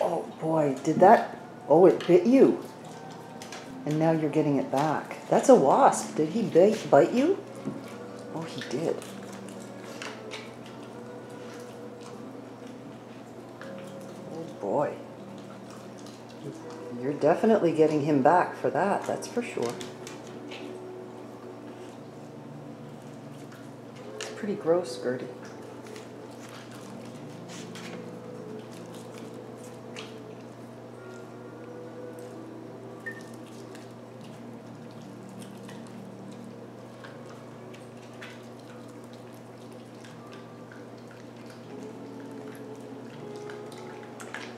Oh boy, did that... Oh, it bit you. And now you're getting it back. That's a wasp. Did he bite you? Oh, he did. Oh boy. You're definitely getting him back for that, that's for sure. It's pretty gross, Gertie.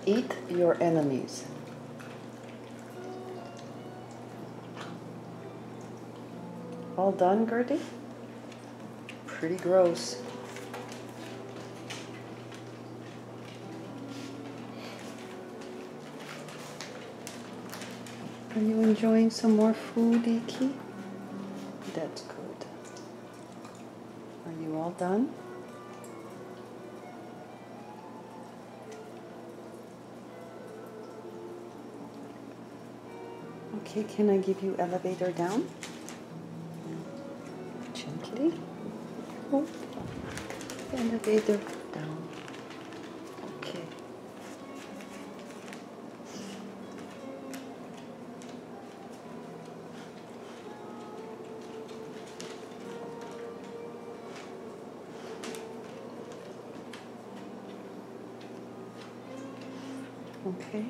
Eat your enemies. All done, Gertie? Pretty gross. Are you enjoying some more food, Iki? That's good. Are you all done? Okay, can I give you elevator down? Gently. Oh, elevator down. Okay. Okay.